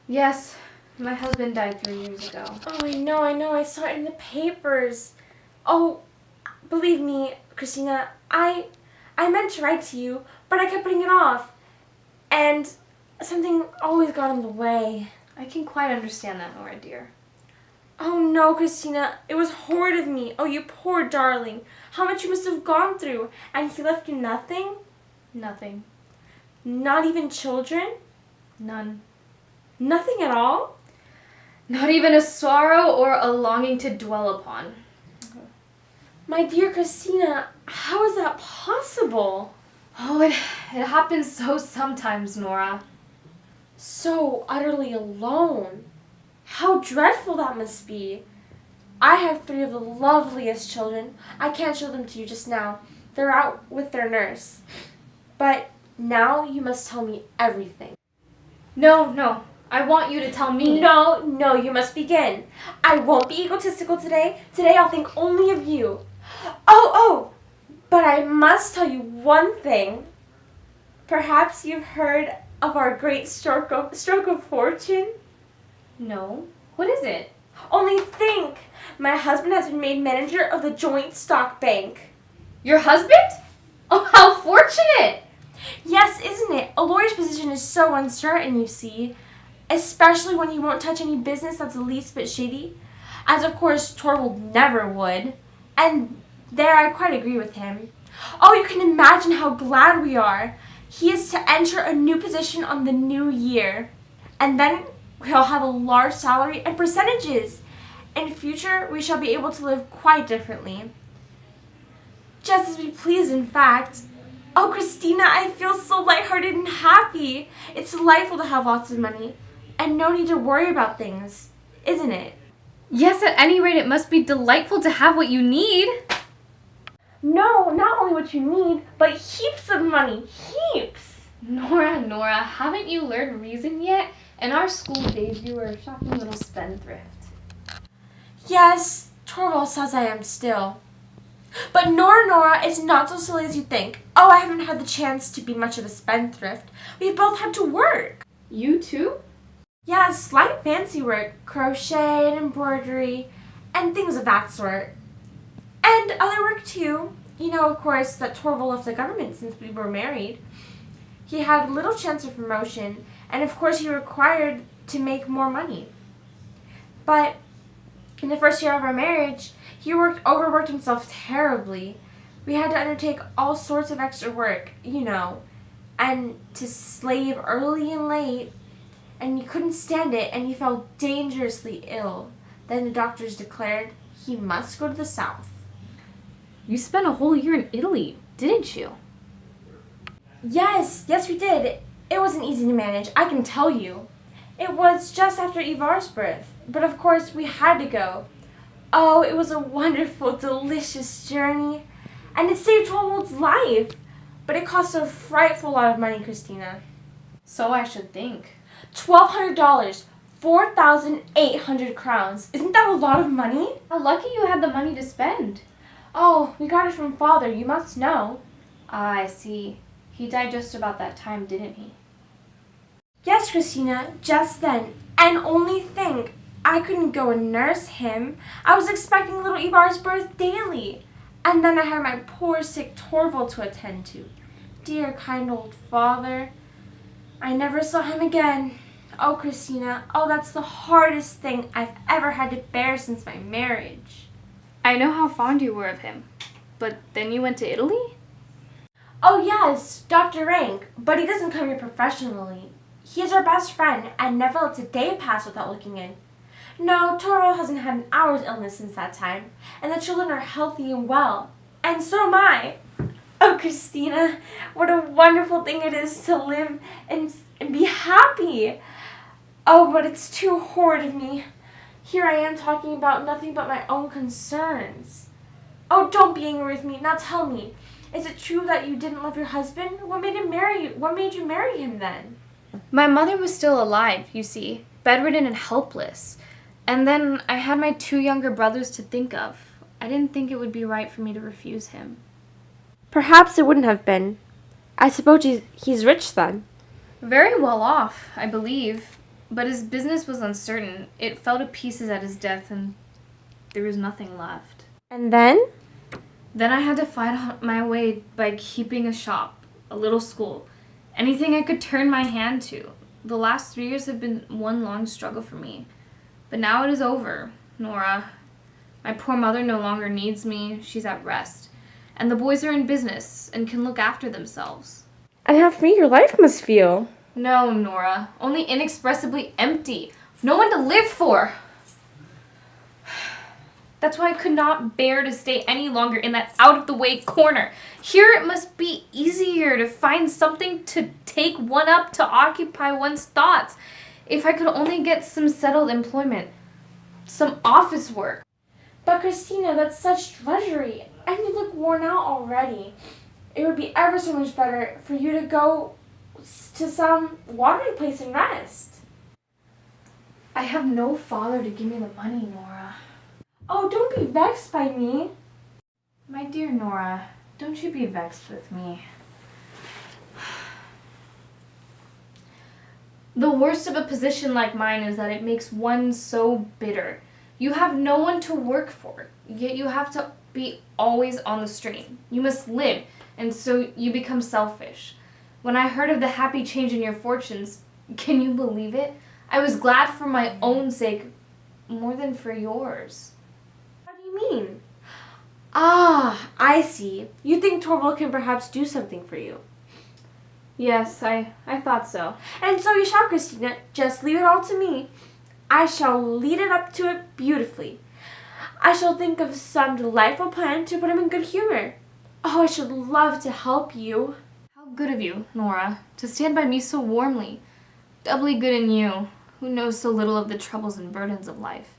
Yes, my husband died 3 years ago. Oh, I know. I saw it in the papers. Oh, believe me, Christina, I meant to write to you, but I kept putting it off. And something always got in the way. I can quite understand that, Nora, dear. Oh no, Christina, it was horrid of me. Oh, you poor darling. How much you must have gone through. And he left you nothing? Nothing. Not even children? None. Nothing at all? Not even a sorrow or a longing to dwell upon. My dear Christina, how is that possible? Oh, it happens so sometimes, Nora. So utterly alone. How dreadful that must be. I have 3 of the loveliest children. I can't show them to you just now. They're out with their nurse. But now you must tell me everything. No. I want you to tell me. No, you must begin. I won't be egotistical today. Today I'll think only of you. Oh, but I must tell you one thing. Perhaps you've heard of our great stroke of fortune? No. What is it? Only think. My husband has been made manager of the Joint Stock Bank. Your husband? Oh, how fortunate! Yes, isn't it? A lawyer's position is so uncertain, you see. Especially when he won't touch any business that's the least bit shady. As of course Torvald never would. And there I quite agree with him. Oh, you can imagine how glad we are. He is to enter a new position on the new year. And then he'll have a large salary and percentages. In future, we shall be able to live quite differently. Just as we please, in fact. Oh, Christina, I feel so lighthearted and happy. It's delightful to have lots of money. And no need to worry about things, isn't it? Yes, at any rate, it must be delightful to have what you need. No, not only what you need, but heaps of money. Heaps! Nora, haven't you learned reason yet? In our school days, you were a shocking little spendthrift. Yes, Torvald says I am still. But Nora, it's not so silly as you think. Oh, I haven't had the chance to be much of a spendthrift. We've both had to work. You too? Yeah, slight fancy work, crochet and embroidery, and things of that sort. And other work too. You know, of course, that Torvald left the government since we were married. He had little chance of promotion, and of course he required to make more money. But in the first year of our marriage, he overworked himself terribly. We had to undertake all sorts of extra work, you know, and to slave early and late, and he couldn't stand it, and he fell dangerously ill. Then the doctors declared he must go to the south. You spent a whole year in Italy, didn't you? Yes, we did. It wasn't easy to manage, I can tell you. It was just after Ivar's birth, but of course we had to go. Oh, it was a wonderful, delicious journey, and it saved Torvald's life. But it cost a frightful lot of money, Christina. So I should think. $1,200, 4,800 crowns. Isn't that a lot of money? How lucky you had the money to spend. Oh, we got it from Father, you must know. Ah, I see. He died just about that time, didn't he? Yes, Christina, just then. And only think, I couldn't go and nurse him. I was expecting little Ivar's birth daily. And then I had my poor sick Torvald to attend to. Dear, kind old father. I never saw him again. Oh, Christina, that's the hardest thing I've ever had to bear since my marriage. I know how fond you were of him. But then you went to Italy? Oh, yes, Dr. Rank, but he doesn't come here professionally. He is our best friend and never lets a day pass without looking in. No, Torvald hasn't had an hour's illness since that time, and the children are healthy and well. And so am I. Oh, Christina, what a wonderful thing it is to live and be happy. Oh, but it's too horrid of me. Here I am talking about nothing but my own concerns. Oh, don't be angry with me. Now tell me, is it true that you didn't love your husband? What made you marry him then? My mother was still alive, you see, bedridden and helpless. And then I had my 2 younger brothers to think of. I didn't think it would be right for me to refuse him. Perhaps it wouldn't have been. I suppose he's rich then. Very well off, I believe. But his business was uncertain. It fell to pieces at his death, and there was nothing left. And then? Then I had to find my way by keeping a shop, a little school, anything I could turn my hand to. The last 3 years have been one long struggle for me. But now it is over, Nora. My poor mother no longer needs me. She's at rest. And the boys are in business and can look after themselves. And how free your life must feel. No, Nora. Only inexpressibly empty. No one to live for. That's why I could not bear to stay any longer in that out-of-the-way corner. Here it must be easier to find something to take one up, to occupy one's thoughts. If I could only get some settled employment, some office work. But Christina, that's such drudgery, and you look worn out already. It would be ever so much better for you to go to some watering place and rest. I have no father to give me the money, Nora. Oh, don't be vexed by me. My dear Nora, don't you be vexed with me. The worst of a position like mine is that it makes one so bitter. You have no one to work for, yet you have to be always on the strain. You must live, and so you become selfish. When I heard of the happy change in your fortunes, can you believe it? I was glad for my own sake more than for yours. What do you mean? Ah, I see. You think Torvald can perhaps do something for you. Yes, I thought so. And so you shall, Christina. Just leave it all to me. I shall lead it up to it beautifully. I shall think of some delightful plan to put him in good humor. Oh, I should love to help you. How good of you, Nora, to stand by me so warmly. Doubly good in you, who knows so little of the troubles and burdens of life.